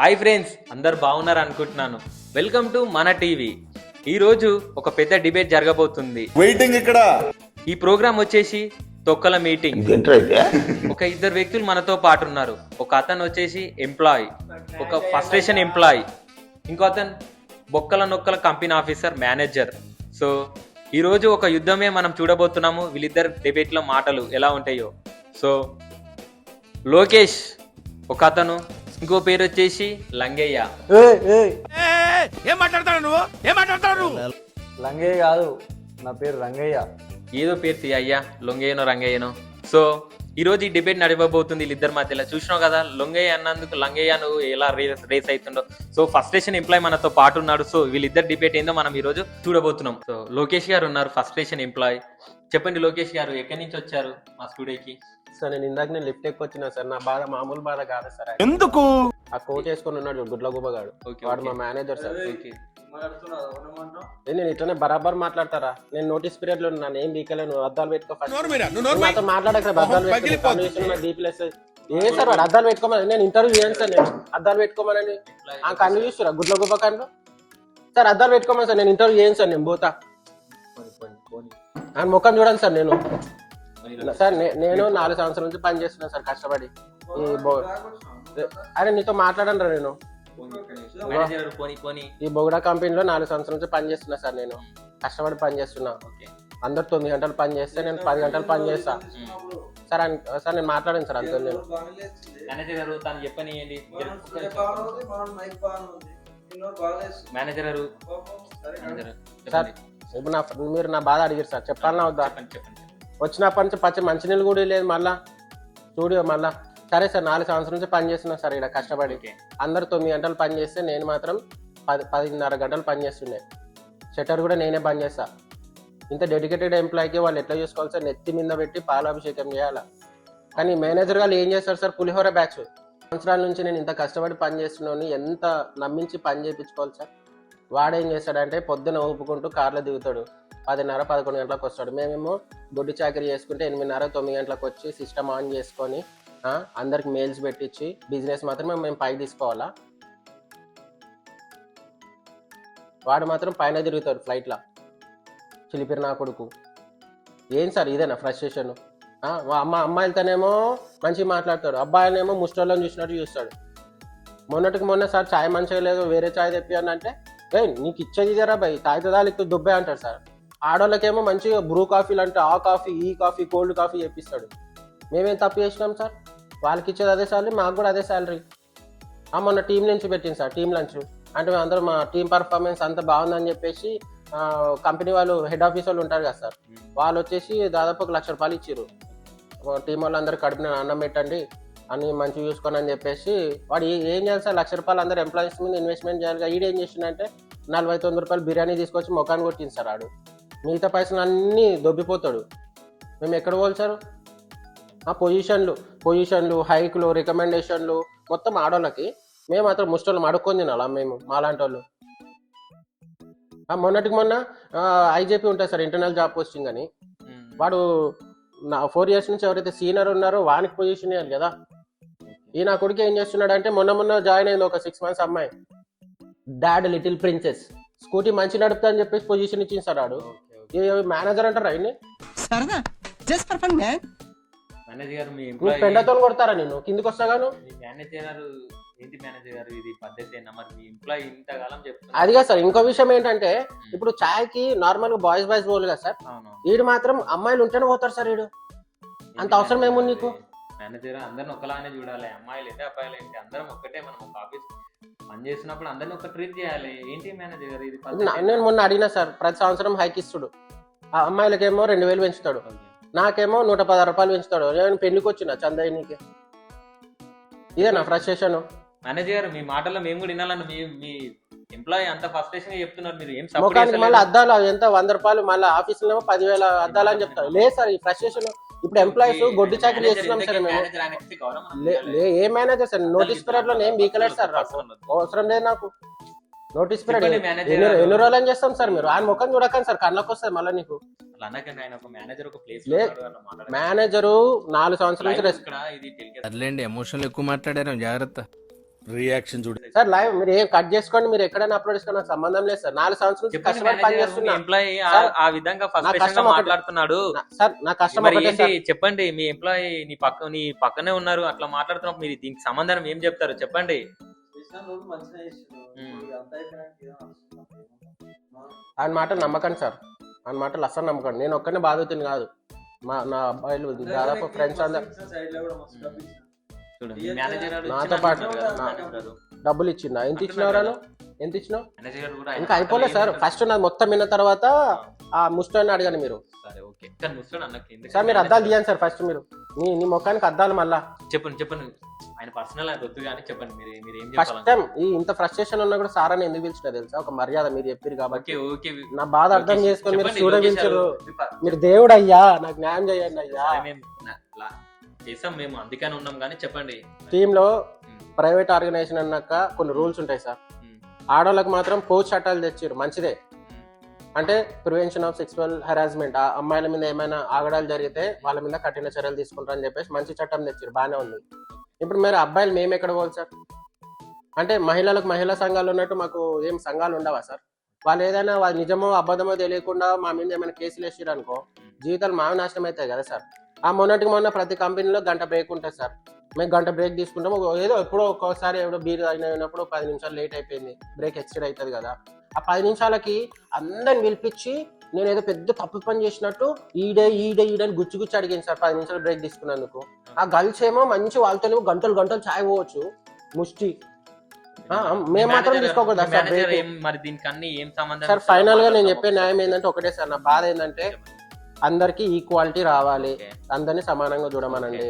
Hi friends, అందరు బాగున్నారు అనుకుంటున్నాను. వెల్కమ్ టు మన టీవీ. ఈరోజు ఒక పెద్ద డిబేట్ జరగబోతుంది. వెయిటింగ్ ఇక్కడ. ఈ ప్రోగ్రామ్ వచ్చేసి తొక్కల మీటింగ్. ఒక ఇద్దరు వ్యక్తులు మనతో పాటు ఉన్నారు. ఒక అతను వచ్చేసి ఎంప్లాయ్, ఒక ఫ్రస్ట్రేషన్ ఎంప్లాయ్, ఇంకో అతను బొక్కల నొక్కల కంపెనీ ఆఫీసర్ మేనేజర్. సో ఈరోజు ఒక యుద్ధమే మనం చూడబోతున్నాము. వీళ్ళిద్దరు డిబేట్లో మాటలు ఎలా ఉంటాయో. సో లోకేష్ ఒక అతను, ఇంకో పేరు వచ్చేసి లంగయ్య. ఏం మాట్లాడతాడు నువ్వు? ఏం మాట్లాడతాడు నువ్వు? లంగయ్య కాదు, నా పేరు రంగయ్య. ఏదో పేరు తీ అయ్యా, లొంగయ్యనో రంగయ్యనో. సో ఈరోజు ఈ డిబేట్ నడవబోతుంది వీళ్ళిద్దరి మధ్యలో. చూసినావు కదా, లొంగయ్య అన్నందుకు లంగయ్య నువ్వు ఎలా రేస్ అవుతుండో. సో ఫ్రస్ట్రేషన్ ఎంప్లాయ్ మనతో పాటు ఉన్నాడు. సో వీళ్ళిద్దరు డిబేట్ ఏందో మనం ఈరోజు చూడబోతున్నాం. సో లోకేష్ గారు ఉన్నారు, ఫ్రస్ట్రేషన్ ఎంప్లాయ్. చెప్పండి లోకేష్ గారు, ఎక్కడి నుంచి వచ్చారు మా స్టూడియోకి? సార్ నేను లిఫ్ట్ ఎక్కువ వచ్చినా సార్. నా బాధ మామూలు బాధ కాదు సార్. ఎందుకు? ఆ కోట్ వేసుకొని ఉన్నాడు గుడ్ల గుబ్బగాడు, వాడు మా మేనేజర్ సార్. నేను ఇట్లనే బరాబర్ మాట్లాడతారా? నేను నోటీస్ పీరియడ్ లో ఉన్నాను, ఏం బీకలేను. అద్దాలు పెట్టుకో నాతో మాట్లాడక సార్. అద్దాలు పెట్టుకోలేదు ఏ సార్ వాడు అద్దాలు పెట్టుకోమని నేను ఇంటర్వ్యూ చేయను సార్. నేను అద్దాలు పెట్టుకోమని ఆ కన్ను చూస్తురా గుడ్ల గుబ్బ కన్ను సార్. అద్దాలు పెట్టుకోమని సార్ నేను ఇంటర్వ్యూ చేయను సార్. నేను పోతా ఆయన ముఖం చూడండి సార్. నేను సార్ నేను 4 సంవత్సరాల నుంచి పని చేస్తున్నా సార్ కష్టపడి. అరే నీతో మాట్లాడను రా. నేను ఈ బొగడా కంపెనీలో 4 సంవత్సరాల నుంచి పని చేస్తున్నా సార్. నేను కష్టపడి పని చేస్తున్నా. అందరు 9 గంటలు పని చేస్తే నేను 10 గంటలు పని చేస్తా సార్. సార్ నేను మాట్లాడాను సార్ అంతే. నేను సార్ ఇప్పుడు మీరు నా బాధ అడిగారు సార్, చెప్పాలన్నా వద్దా? వచ్చినప్పటి నుంచి పచ్చి మంచినీళ్ళు కూడా లేదు మళ్ళా స్టూడియో మళ్ళా. సరే సార్ 4 సంవత్సరాల నుంచి పని చేస్తున్నా సార్ ఇక్కడ కష్టపడి. అందరు 9 గంటలు పని చేస్తే నేను మాత్రం 10-10:30 గంటలు పని చేస్తుండే. షట్టర్ కూడా నేనే పని చేస్తా. ఇంత డెడికేటెడ్ ఎంప్లాయ్కి వాళ్ళు ఎట్లా చూసుకోవాలి సార్? నెత్తి మీద పెట్టి పాలాభిషేకం చేయాలా. కానీ మేనేజర్ వాళ్ళు ఏం చేస్తారు సార్? పులిహోర బ్యాచ్. సంవత్సరాల నుంచి నేను ఇంత కష్టపడి పని చేస్తున్నాను, ఎంత నమ్మించి పని చేయించుకోవాలి సార్? వాడేం చేస్తాడంటే పొద్దున ఊపుకుంటూ కార్లో దిగుతాడు, 10:30-11 గంటలకు వస్తాడు. మేమేమో దొడ్డి చాకరీ చేసుకుంటే 8:30-9 గంటలకు వచ్చి సిస్టమ్ ఆన్ చేసుకొని అందరికి మెయిల్స్ పెట్టించి బిజినెస్ మాత్రం మేము పైకి తీసుకోవాలా. వాడు మాత్రం పైన తిరుగుతాడు ఫ్లైట్లో. చిలిపిరి నా కొడుకు. ఏం సార్ ఇదేనా ఫ్రస్ట్రేషన్? అమ్మాయిలతోనేమో మంచిగా మాట్లాడతాడు, అబ్బాయినేమో ముష్టోళ్ళని చూసినట్టు చూస్తాడు. మొన్నటికి మొన్న సార్ ఛాయ్ మంచిగా లేదు, వేరే ఛాయ్ తెప్పియని అంటే నీకు ఇచ్చేది జరా భయ్ తాగుతుందా లేకపోతే దుబ్బే అంటాడు సార్. ఆడవాళ్ళకేమో మంచిగా బ్రూ కాఫీలు అంటే ఆ కాఫీ ఈ కాఫీ కోల్డ్ కాఫీ చెప్పిస్తాడు. మేమేం తప్పు చేసినాం సార్? వాళ్ళకి ఇచ్చేది అదే శాలరీ, మాకు కూడా అదే శాలరీ. మొన్న టీం లంచ్ పెట్టింది సార్. టీం లంచ్ అంటే మేమందరం మా టీం పర్ఫార్మెన్స్ అంత బాగుందని చెప్పేసి కంపెనీ వాళ్ళు హెడ్ ఆఫీస్ వాళ్ళు ఉంటారు కదా సార్, వాళ్ళు వచ్చేసి దాదాపు 1 లక్ష రూపాయలు ఇచ్చారు. టీం వాళ్ళు అందరు కడుపున అన్నం పెట్టండి అని మంచిగా చూసుకొని అని చెప్పేసి. వాడు ఏం చేయాలి సార్? 1 లక్ష రూపాయలు అందరు ఎంప్లాయీస్ మీద ఇన్వెస్ట్మెంట్ చేయాలి. ఈడేం చేసిందంటే 49 రూపాయలు బిర్యానీ తీసుకొచ్చి ముఖాన్ని కొట్టింది సార్. ఆడు మిగతా పైసలు అన్నీ దొబ్బిపోతాడు. మేము ఎక్కడ పోల్చారు? పొజిషన్లు హైక్లు రికమెండేషన్లు మొత్తం ఆడోళ్ళకి. మేము మాత్రం ముష్టోళ్ళం అడుక్కొని తినాలా మేము మాలాంటి వాళ్ళు? మొన్నటికి మొన్న ఐజేపీ ఉంటుంది సార్, ఇంటర్నల్ జాబ్ పోస్టింగ్ అని. వాడు 4 ఇయర్స్ నుంచి ఎవరైతే సీనియర్ ఉన్నారో వానికి పొజిషన్ ఇవ్వాలి కదా. ఈ నా కొడుకు ఏం చేస్తున్నాడు అంటే మొన్న జాయిన్ అయింది ఒక 6 months అమ్మాయి. డాడ్ లిటిల్ ప్రిన్సెస్ స్కూటీ మంచి నడుపుతా అని చెప్పేసి పొజిషన్ ఇచ్చింది సార్. ఆడు మేనేజర్ అంటారు ఆయన్ని. పెండతో కొడతారా నేను కిందికి వస్తాగాను? అది కాదు సార్. ఇంకో విషయం ఏంటంటే ఇప్పుడు ఛాయ్ కి నార్మల్ గా బాయ్స్ పోలు కదా సార్, వీడు మాత్రం అమ్మాయిలు ఉంటేనే పోతారు సార్. వీడు అంత అవసరం ఏముంది నీకు? మేనేజర్ అందరిని ఒకలానే చూడాలి, అమ్మాయిలు ఏంటి అబ్బాయిలు ఏంటి అందరం ఒక్కటే. మనం ఒక ఆఫీస్ పని చేసినప్పుడు అందరిని ఒక ట్రీట్ చేయాలి. ఏంటి మేనేజర్ ఇది? నేను మొన్న అడిగినా సార్, ప్రతి సంవత్సరం హైక్ ఇస్తాడు. ఆ అమ్మాయిలకేమో 2000 పెంచుతాడు, నాకేమో 116 రూపాయలు పెంచుతాడు. నేను పెళ్లికి వచ్చిన చందయ్యకి. ఇదేనా ఫ్రస్ట్రేషన్? మేనేజర్ మీ మాటల్లో మేము కూడా వినాలని మీ ఎంప్లాయీ అంత ఫ్రస్ట్రేషన్ గా చెప్తున్నారు. మీరు ఏం ముఖానికి మళ్ళీ అద్దాలు ఎంత 100 రూపాయలు, మళ్ళీ ఆఫీసులో 10,000 అద్దాలు అని చెప్తారు. లేదు సార్ ఈ ఫ్రస్ట్రేషన్. ఇప్పుడు ఎంప్లాయీస్ గొడ్డి చాకరీ చేస్తున్నాం సార్ మేము. ఏ మేనేజర్ సార్? నోటీస్ పీరియడ్ లో నేను బీకలేదు సార్. అవసరం లేదు నాకు నోటీస్ పీరియడ్. ఎన్ని రోజులు అని చేస్తాం సార్? మీరు ఆయన ముఖం చూడకండి సార్, కళ్ళకి వస్తుంది మళ్ళీ నీకు. మేనేజరు 4 సంవత్సరాల నుంచి ఎమోషన్లు ఎక్కువ మాట్లాడారు, జాగ్రత్త. రియాక్షన్ చూడు. సార్ లైవ్ మీరు ఏం కట్ చేసుకోండి, మీరు ఎక్కడైనా అప్లోడ్ చేసుకోండి, నాకు సంబంధం లేదు సార్. 4 సంవత్సరాల నుంచి చెప్పండి కష్టపడి పని చేస్తున్నా ఎంప్లాయీ సార్, ఆ విధంగా నా ఫస్ట్ కష్టం ఒకటే. మాట్లాడుతున్నాడు. సార్ నా కష్టం మరి ఒకటే ఏంటి సార్. చెప్పండి, మీ ఎంప్లాయీ నీ పక్కనే ఉన్నారు, అట్లా మాట్లాడుతున్నప్పుడు మీరు దీనికి సమాధానం ఏం చెప్తారు చెప్పండి. ఆయన మాట నమ్మకండి సార్, ఆయన మాటలు అస్సలు నమ్మకండి. నేను ఒక్కనే బాధితుని కాదు, నా అబ్బాయిలు దాదాపు ఫ్రెండ్స్ అందరు చూడండి మేనేజర్ గారు నాతో ఇచ్చిన పాటు అంటున్నారు కదా, మేనేజర్ గారు. డబ్బులు ఇచ్చిందా? ఎంత ఇచ్చినవరాను? ఎంత ఇచ్చినావు? మేనేజర్ గారు కూడా ఇంకా అయిపోలేదు సార్. ఫస్ట్ నాది మొత్తం విన్న తర్వాత ఆ ముస్టోని అడగండి మీరు. సరే ఓకే కానీ ముస్లిం అన్నకి ఎందుకు సార్ మీరు అద్దాలు తీయండి సార్ ఫస్ట్. మీరు నీ ముఖానికి అద్దాలు మళ్ళా. చెప్పండి ఆయన పర్సనల్ అని వద్దు కానీ చెప్పండి మీరు ఏం ఫస్ట్ చెప్పాలి. టైం ఈ ఇంత ఫ్రస్ట్రేషన్ ఉన్నా కూడా సార్ అని ఎందుకు పిలిచినా తెలుసా? ఒక మర్యాద మీరు చెప్పారు కాబట్టి. ఓకే ఓకే నా బాధ అర్థం చేసుకొని మీరు చెప్పండి, స్టూడెంట్ లోకేష్ గారు. పిలిచారు. మీరు దేవుడు అయ్యా, నాకు న్యాయం చేయండి అయ్యా. సరే, మేము చేసాం, మేము అందుకని ఉన్నాం కానీ చెప్పండి. టీమ్ లో ప్రైవేట్ ఆర్గనైజేషన్ అన్నాక కొన్ని రూల్స్ ఉంటాయి సార్. ఆడవాళ్ళకి మాత్రం పోస్ట్ చట్టాలు తెచ్చారు, మంచిదే. అంటే ప్రివెన్షన్ ఆఫ్ సెక్సువల్ హెరాస్మెంట్, ఆ అమ్మాయిల మీద ఏమైనా ఆగడాలు జరిగితే వాళ్ళ మీద కఠిన చర్యలు తీసుకుంటారని చెప్పేసి మంచి చట్టం తెచ్చారు, బాగానే ఉంది. ఇప్పుడు మీరు అబ్బాయిలు మేము ఎక్కడ పోవాలి సార్? అంటే మహిళలకు మహిళా సంఘాలు ఉన్నట్టు మాకు ఏం సంఘాలు ఉండవా సార్? వాళ్ళు ఏదైనా వాళ్ళు నిజమో అబద్ధమో తెలియకుండా మా మీద ఏమైనా కేసులు వేసారు అనుకో, జీవితాలు మావి నాశనం అవుతాయి కదా సార్. ఆ మొన్న ప్రతి కంపెనీలో గంట బ్రేక్ ఉంటుంది సార్. మేము గంట బ్రేక్ తీసుకుంటాం. ఏదో ఎప్పుడో ఒక్కోసారి ఎప్పుడో బీర్ అయినప్పుడు 10 నిమిషాలు లేట్ అయిపోయింది, బ్రేక్ ఎక్స్టెండ్ అవుతుంది కదా. ఆ 10 నిమిషాలకి అందరిని పిలిపించి నేను ఏదో పెద్ద తప్పు పని చేసినట్టు ఈడే అని గుచ్చి అడిగింది సార్ 10 నిమిషాలు బ్రేక్ తీసుకున్నందుకు. ఆ గర్ల్స్ ఏమో మంచి వాళ్ళతో గంటలు చాయ్ పోవచ్చు ముష్టి. మేము మాత్రం తీసుకోకూడదు సార్ మేనేజర్ బ్రేక్. మరి దీనికి అన్ని ఏం సంబంధం సార్ ఫైనల్ గా నేను చెప్పే న్యాయం ఏంటంటే ఒకటే సార్, నా బాధ ఏంటంటే అందరికి ఈక్వాలిటీ రావాలి, అందరినీ సమానంగా చూడమనండి.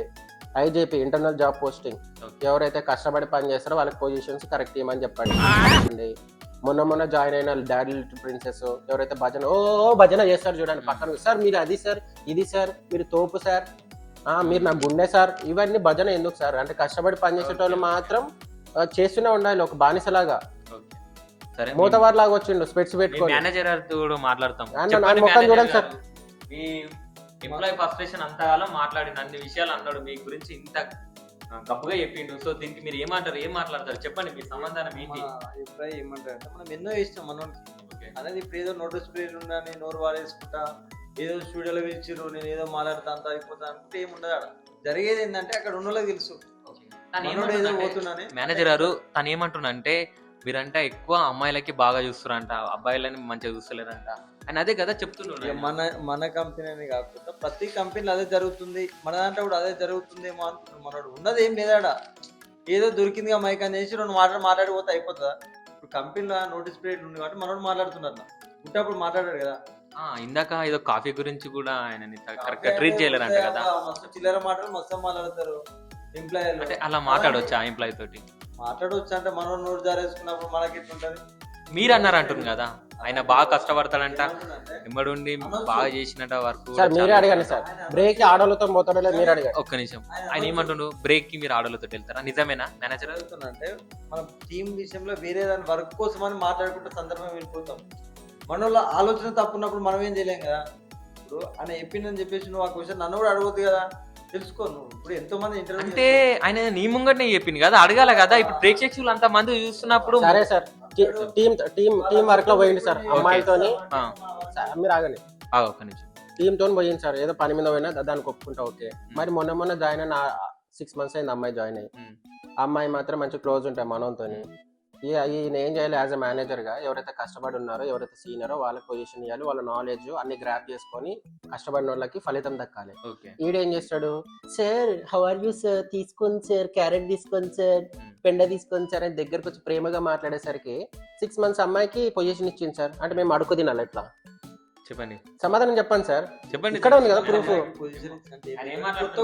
ఐజేపీ ఇంటర్నల్ జాబ్ పోస్టింగ్ ఎవరైతే కష్టపడి పని చేస్తారో వాళ్ళకి పొజిషన్స్ కరెక్ట్ ఇవ్వమని చెప్పండి. మొన్న జాయిన్ అయిన డాడీ లిటిల్ ప్రిన్సెస్ ఎవరైతే భజన చేస్తారు చూడండి పక్కన, సార్ మీరు అది సార్ ఇది సార్ మీరు తోపు సార్, మీరు నా గుండె సార్, ఇవన్నీ భజన ఎందుకు సార్? అంటే కష్టపడి పని చేసేటోళ్ళు మాత్రం చేస్తూనే ఉండాలి, ఒక బానిసలాగా. సరే మూతవారి లాగా వచ్చిండు స్పెట్స్ పెట్టుకొని. మేనేజర్ గారితో కూడా మాట్లాడతాం. ముఖం చూడండి సార్. మీ ఎంప్లాయీ ఫస్ట్రేషన్ అంతకాలం మాట్లాడిన అన్ని విషయాలు అన్నాడు, మీ గురించి ఇంత గొప్పగా చెప్పిండు. సో దీనికి మీరు ఏం మాట్లాడతారు చెప్పండి, మీ సమాధానం ఏంటి? అభిప్రాయం ఏమంటారంటే మనం ఎన్నో ఇష్టం మనోనికి అనేది. ఇప్పుడు ఏదో నోటీస్ పీరియడ్ ఉండని నోరు వాడేసుకుంటా ఏదో స్టూడియోలో పిలిచిరు నేను ఏదో మాట్లాడతా అంత అయిపోతా అనుకుంటే ఏముండదు. అక్కడ జరిగేది ఏంటంటే అక్కడ ఉన్న తెలుసు మేనేజర్ గారు తను ఏమంటున్నా అంటే మీరంటే ఎక్కువ అమ్మాయిలకి బాగా చూస్తారంట, అబ్బాయిలని మంచిగా చూస్తలేరంట అని అదే కదా చెప్తున్నాడు. మన కంపెనీ అని కాకుండా ప్రతి కంపెనీలో అదే జరుగుతుంది, మన దాంట్లో కూడా అదే జరుగుతుందేమో అనుకుంటున్నాడు. మనోడు ఉన్నది ఏం లేదాడా, ఏదో దొరికిందిగా మైక్ అని చేసి 2 మాటలు మాట్లాడిపోతే అయిపోతుందా? ఇప్పుడు కంపెనీలో నోటీస్ పీరియడ్ ఉంది కాబట్టి మనోడు మాట్లాడుతున్నారు, పుట్టప్పుడు మాట్లాడాడు కదా. ఇందాక ఏదో కాఫీ గురించి కూడా ఆయన కరెక్ట్ ట్రీట్ చేయలేరంట కదా. మస్తు చిల్లర మాటలు మొత్తం మాట్లాడతారు ఎంప్లాయీలు. అంటే అలా మాట్లాడవచ్చు ఆ ఎంప్లాయీ తోటి? మాట్లాడవచ్చు అంటే మనోడు నోరు జారేసుకున్నప్పుడు మనకి ఎట్లుంటది? మీరు అన్నారు అంటుంది కదా ఆయన బాగా కష్టపడతాడంట, ఎంబడుండి బాగా చేసినట్ట వర్క్. సార్ మీరే అడగండి సార్, బ్రేక్ ఆడోళ్ళతో పోతాడో లేదు మీరు అడగండి. ఒక్క నిమిషం, ఆయన ఏమంటుండు బ్రేక్ కి మీరు ఆడోళ్ళతో వెళ్తారా? నిజమేనా మేనేజర్? అంటే మనం టీం విషయంలో వేరే దాని వర్క్ కోసం అని మాట్లాడుకుంటే సందర్భం వెళ్ళిపోతాం. మన వాళ్ళ ఆలోచన తప్పున్నప్పుడు మనం ఏం చేయలేం కదా. ఇప్పుడు ఆయన చెప్పిందని చెప్పేసి నువ్వు ఆ క్వశ్చన్ నన్ను కూడా అడగొద్దు కదా, తెలుసుకో. నువ్వు ఇప్పుడు ఎంతో మంది ఇంటర్వ్యూ అంటే ఆయన నీ ముంగటనే చెప్పింది కదా, అడగాల కదా. ఇప్పుడు ప్రేక్షకులు అంత మంది చూస్తున్నప్పుడు. సరే సార్, టీం వర్క్ లో పోయింది సార్ అమ్మాయిలతోని. మీరు ఆగండి, ఒక్క నిమిషం. టీమ్ తోని పోయింది సార్, ఏదో పని మీద పోయినా దానికి ఒప్పుకుంటా ఓకే. మరి మొన్న జాయిన్ అయిన 6 months అయింది అమ్మాయి జాయిన్ అయ్యి. ఆ అమ్మాయి మాత్రం మంచి క్లోజ్ ఉంటాయి మనోతోని. ఈయన ఏం చేయాలి యాజ్ అ మేనేజర్ గా, ఎవరైతే కష్టపడి ఉన్నారో ఎవరైతే సీనియరో వాళ్ళకి పొజిషన్ ఇవ్వాలి, వాళ్ళ నాలెడ్జ్ అన్ని గ్రాప్ చేసుకొని కష్టపడిన వాళ్ళకి ఫలితం దక్కాలి. ఈడేం చేస్తాడు, sir how are you sir, తీసుకోండి సార్, క్యారెట్ తీసుకోండి సార్, పెండ తీసుకోండి సార్ అని దగ్గరకు వచ్చి ప్రేమగా మాట్లాడేసరికి 6 months అమ్మాయికి పొజిషన్ ఇచ్చింది సార్. అంటే మేము అడుగు తినాలి ఎట్లా? చెప్పండి, సమాధానం చెప్పండి సార్. చెప్పండి, ఇక్కడ ఉంది కదా ప్రూఫ్.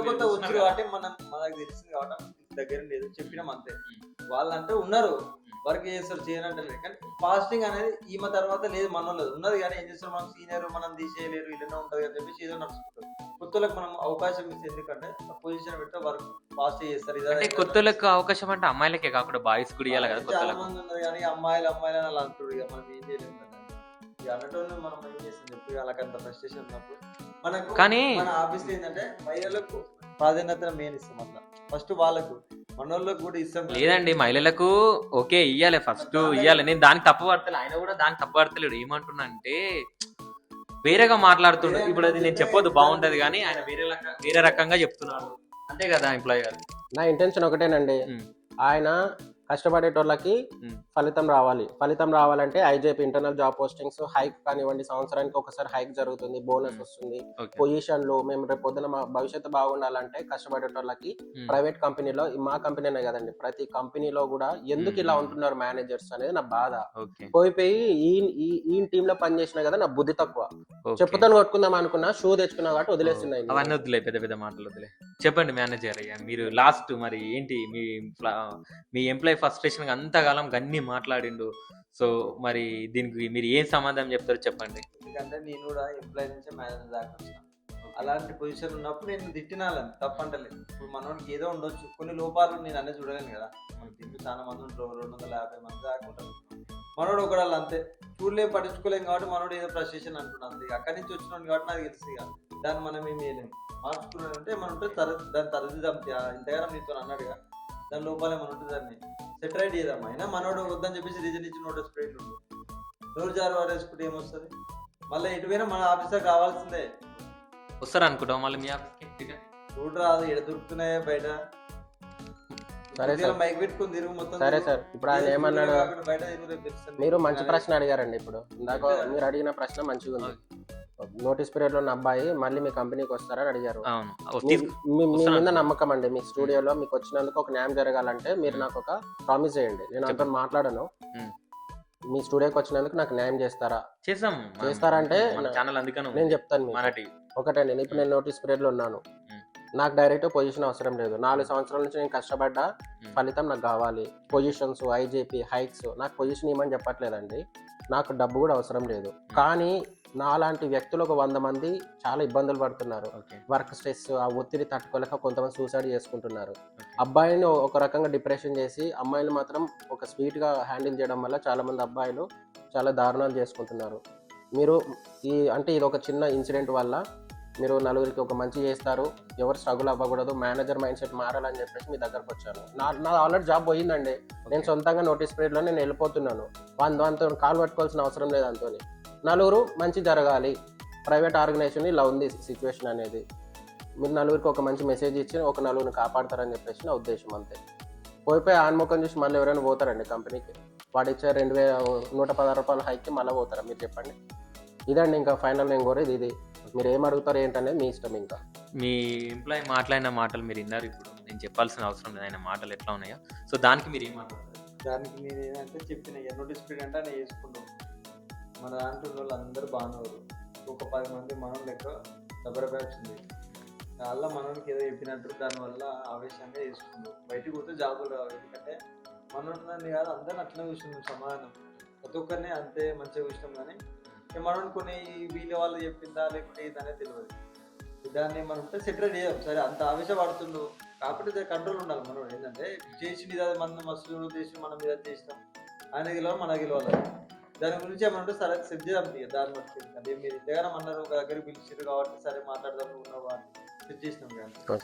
కొత్త వచ్చి కాబట్టి మనకు తెలిసింది కాబట్టి దగ్గర లేదు చెప్పినాం అంతే. వాళ్ళంటే ఉన్నారు వర్క్ చేస్తారు చేయనంటే, కానీ ఫాస్టింగ్ అనేది ఈమె తర్వాత లేదు మన లేదు ఉన్నది. కానీ ఏం చేస్తారు, మనం సీనియర్ మనం తీసేయలేరు ఇలానే ఉంటది అని చెప్పేసి ఏదో నడుచుకుంటారు. కొత్తలకు మనం అవకాశం ఇస్తే ఎందుకంటే పొజిషన్ పెడితే వర్క్ ఫాస్ట్ చేస్తారు. అంటే కొత్తలకు అవకాశం అంటే అమ్మాయిలకే కాకుండా బాయ్స్ కూడా ఇవ్వాలి కదా. చాలా మంది ఉన్నారు కానీ అమ్మాయిలు అని అలా అంటారు, ఇక మనం ఏం చేయలేము కదా. అన్నట్టు మనం ఏం చేస్తాం చెప్పి వాళ్ళకి అంత ఫ్రస్ట్రేషన్ ఉన్నప్పుడు మనకు. కానీ మన ఆఫీస్ ఏంటంటే మహిళలకు ప్రాధాన్యత మెయిన్ ఇస్తాం. అట్లా ఫస్ట్ వాళ్ళకు మనోళ్ళకి కూడా ఇస్తాం. లేదండి, మహిళలకు ఓకే ఇయ్యాలి, ఫస్ట్ ఇయ్యాలి. నేను దానికి తప్పు పడతలే, ఆయన కూడా దానికి తప్పు పడతలేడు. ఏమంటున్నా అంటే వేరేగా మాట్లాడుతుండు. ఇప్పుడు అది నేను చెప్పొద్దు, బాగుంటది కానీ ఆయన వేరే రకంగా చెప్తున్నాడు. అంతే కదా ఎంప్లాయ్ గారు? నా ఇంటెన్షన్ ఒకటేనండి, ఆయన కష్టపడేటోళ్ళకి ఫలితం రావాలి. ఫలితం రావాలంటే ఐజేపీ ఇంటర్నల్ జాబ్ పోస్టింగ్స్ హైక్ కానివ్వండి, సంవత్సరానికి ఒకసారి హైక్ జరుగుతుంది, బోనస్ వస్తుంది, పొజిషన్లు. మేము రేపు పొద్దున మా భవిష్యత్తు బాగుండాలంటే కష్టపడేటోళ్ళకి ప్రైవేట్ కంపెనీలో, మా కంపెనీనే కదండి, ప్రతి కంపెనీలో కూడా ఎందుకు ఇలా ఉంటున్నారు మేనేజర్స్ అనేది నా బాధ. పోయి ఈ టీమ్ లో పనిచేసినా కదా నా బుద్ధి తక్కువ. చెప్పుతాను కొట్టుకుందాం అనుకున్నా, షూ తెచ్చుకున్నా కాబట్టి వదిలేస్తున్నాయి. అవన్నీ వద్దులే, పెద్ద పెద్ద మాటలు వద్దులే. చెప్పండి మేనేజర్ అయ్యా, మీరు లాస్ట్ మరి ఏంటి మీ ఎంప్లాయ్ ఫస్ట్రేషన్ అంతకాలం గన్ని మాట్లాడిండు. సో మరి దీనికి మీరు ఏం సమాధానం చెప్తారో చెప్పండి. ఎందుకంటే నేను కూడా ఎంప్లాయ్ నుంచే మేనేజర్ దాకా వచ్చిన. అలాంటి పొజిషన్ ఉన్నప్పుడు నేను తిట్టినాలని తప్పంటలేదు. ఇప్పుడు మనోడికి ఏదో ఉండొచ్చు, కొన్ని లోపాలు నేను అన్నీ చూడలేను కదా. మన టీంలో చాలా మంది ఉంటారు, 250 మంది దాకా ఉంటారు. మనోడు ఒకడాళ్ళు అంతే చూడలేం, పట్టించుకోలేం కాబట్టి మనోడు ఏదో ఫ్రస్ట్రేషన్ అంటున్నాను. అక్కడి నుంచి వచ్చినాడు కాబట్టి నాకు తెలుసు ఇక దాన్ని మనం ఏం చేయలేము. మార్చుకున్నాడంటే మనం ఉంటే దాని తరదిద్దాం. ఇంతగానం నీతో అన్నాడుగా, దాని లోపాలే మనం ఉంటుంది, దాన్ని సెట్ రైట్ చేద్దాం. అయినా మనోడు వద్దని చెప్పేసి రీజన్ ఇచ్చి నోటీస్ ప్లేట్లు ఉండు, నోరు జారు వారేసుకుంటే ఏమొస్తుంది? మళ్ళీ ఎటువైనా మన ఆఫీసర్ కావాల్సిందే. వస్తారు అనుకుంటాం మళ్ళీ మీ ఆఫీస్కి. చూడరాదు, ఎడ దొరుకుతున్నాయే బయట. మైక్ పెట్టుకుని తిరుగు మొత్తం. సరే సార్, ఇప్పుడు ఆయన ఏమన్నాడు? బయట తిరుగు. మీరు మంచి ప్రశ్న అడిగారండి. ఇప్పుడు ఇందాక మీరు అడిగిన ప్రశ్న మంచిగా ఉంది. నోటీస్ పీరియడ్ లో ఉన్న అబ్బాయి మళ్ళీ మీ కంపెనీకి వస్తారని అడిగారు. మీ మీద నమ్మకం అండి. మీ స్టూడియోలో మీకు వచ్చినందుకు ఒక న్యాయం జరగాలంటే మీరు నాకు ఒక ప్రామిస్ చేయండి. నేను అంతా మాట్లాడను, మీ స్టూడియోకి వచ్చినందుకు నాకు న్యాయం చేస్తారంటే నేను చెప్తాను. ఒకటే, నేను ఇప్పుడు నోటీస్ పీరియడ్ లో ఉన్నాను, నాకు డైరెక్ట్ పొజిషన్ అవసరం లేదు. 4 సంవత్సరాల నుంచి నేను కష్టపడ్డా ఫలితం నాకు కావాలి. పొజిషన్స్, ఐజేపీ, హైక్స్, నాకు పొజిషన్ ఇవ్వమని చెప్పట్లేదండి. నాకు డబ్బు కూడా అవసరం లేదు. కానీ నాలాంటి వ్యక్తులు ఒక 100 మంది చాలా ఇబ్బందులు పడుతున్నారు. వర్క్ స్ట్రెస్, ఆ ఒత్తిడి తట్టుకోలేక కొంతమంది సూసైడ్ చేసుకుంటున్నారు. అబ్బాయిని ఒక రకంగా డిప్రెషన్ చేసి అమ్మాయిలు మాత్రం ఒక స్వీట్గా హ్యాండిల్ చేయడం వల్ల చాలా మంది అబ్బాయిలు చాలా దారుణాలు చేసుకుంటున్నారు. మీరు ఇది ఒక చిన్న ఇన్సిడెంట్ వల్ల మీరు నలుగురికి ఒక మంచి చేస్తారు, ఎవరు స్ట్రగుల్ అవ్వకూడదు, మేనేజర్ మైండ్ సెట్ మారాలని చెప్పేసి మీ దగ్గరకు వచ్చాను. నా ఆల్రెడీ జాబ్ పోయిందండి. నేను సొంతంగా నోటీస్ పీరియడ్లో నేను వెళ్ళిపోతున్నాను. దాంతో కాల్ పట్టుకోవాల్సిన అవసరం లేదు. అంతో నలుగురు మంచి జరగాలి, ప్రైవేట్ ఆర్గనైజేషన్ ఇలా ఉంది సిచ్యువేషన్ అనేది. మీరు నలుగురికి ఒక మంచి మెసేజ్ ఇచ్చి ఒక నలుగురిని కాపాడతారని చెప్పేసి నా ఉద్దేశం. అంతే. పోయిపోయి ఆన్ముఖం చూసి మళ్ళీ ఎవరైనా పోతారండి కంపెనీకి? వాడు ఇచ్చే 2116 రూపాయల హైక్కి మళ్ళీ పోతారా? మీరు చెప్పండి. ఇదండి ఇంకా ఫైనల్ నేను కోరేది ఇది. మీరు ఏం అడుగుతారు ఏంటనేది మీ ఇష్టం. ఇంకా మీ ఎంప్లాయ్ మాట్లాడిన మాటలు మీరు విన్నారు. ఇప్పుడు నేను చెప్పాల్సిన అవసరం లేదు ఆయన మాటలు ఎట్లా ఉన్నాయో. సో దానికి మీరు ఏం మాట్లాడతారు? దానికి నేను ఏంటంటే చెప్పిన నోటీస్ పీరియడ్ అంటే నేను వేసుకున్నాను. మన దాంట్లో వాళ్ళు అందరూ బాగున్నారు. ఒక 10 మంది మనం లెక్క దెబ్బరపై వచ్చింది. దానివల్ల మనకి ఏదో చెప్పినట్టు దానివల్ల ఆవేశంగా వేసుకున్నాం. బయటకు పోతే జాబులు రావు. ఎందుకంటే మనోడిని కాదు, అందరిని అట్లనే చూసినాం. సమాధానం ప్రతి ఒక్కరిని అంతే మంచిగా చూసినాం. కానీ మనోని కొన్ని వీళ్ళ వాళ్ళు చెప్పిందా లేకపోతే ఏదనేది తెలియదు. దాన్ని మనం ఉంటే సెటరేట్ చేయాలి. సరే అంత ఆవేశపడుతుండు కాబట్టి కంట్రోల్ ఉండాలి. మనం ఏంటంటే చేసింది అది మన మస్తు చేసి మనం మీద చేసినాం, ఆయన గెలవాలి మనకు గెలవాలి. దాని గురించి ఏమంటే సరే సెట్ చేద్దాం. దాని బట్టి అదే మీరు ఇంతగానో అన్నారు, ఒక దగ్గరికి పిలిచారు కాబట్టి సరే మాట్లాడదాం ఉన్నావా అని సెట్ చేసినాం.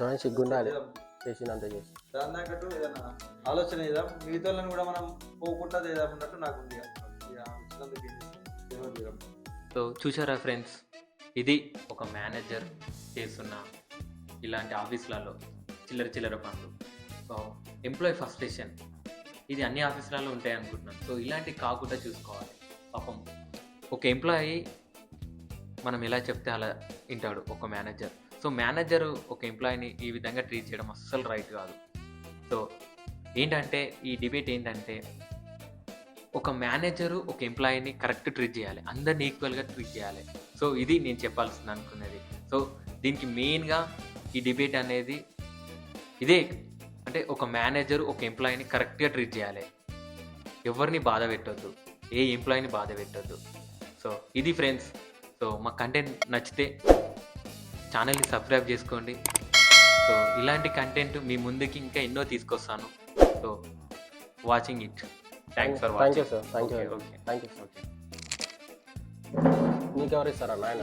కానీ సిగ్గుండాలి చేసినంత చేసి దాని తగ్గట్టు ఏదైనా ఆలోచన చేద్దాం. మిగతా కూడా మనం పోకుండా చేద్దామన్నట్టు నాకు ఉంది. సో చూసారా ఫ్రెండ్స్, ఇది ఒక మేనేజర్ చేస్తున్న ఇలాంటి ఆఫీసులలో చిల్లర పనులు. సో ఎంప్లాయీ ఫస్ట్రేషన్ ఇది అన్ని ఆఫీసులలో ఉంటాయి అనుకుంటున్నాను. సో ఇలాంటివి కాకుండా చూసుకోవాలి. పాపం ఒక ఎంప్లాయీ మనం ఎలా చెప్తే అలా వింటాడు ఒక మేనేజర్. సో మేనేజర్ ఒక ఎంప్లాయీని ఈ విధంగా ట్రీట్ చేయడం అస్సలు రైట్ కాదు. సో ఏంటంటే ఈ డిబేట్ ఏంటంటే ఒక మేనేజరు ఒక ఎంప్లాయీని కరెక్ట్ ట్రీట్ చేయాలి, అందరిని ఈక్వల్గా ట్రీట్ చేయాలి. సో ఇది నేను చెప్పాల్సింది అనుకునేది. సో దీనికి మెయిన్గా ఈ డిబేట్ అనేది ఇదే, అంటే ఒక మేనేజరు ఒక ఎంప్లాయీని కరెక్ట్గా ట్రీట్ చేయాలి, ఎవరిని బాధ పెట్టొద్దు, ఏ ఎంప్లాయీని బాధ పెట్టొద్దు. సో ఇది ఫ్రెండ్స్. సో మా కంటెంట్ నచ్చితే ఛానల్ని సబ్స్క్రైబ్ చేసుకోండి. సో ఇలాంటి కంటెంట్ మీ ముందుకి ఇంకా ఎన్నో తీసుకొస్తాను. So watching it. Thanks for watching. Thank you sir. Thank you. మీకెవరు ఇస్తారా నాయన?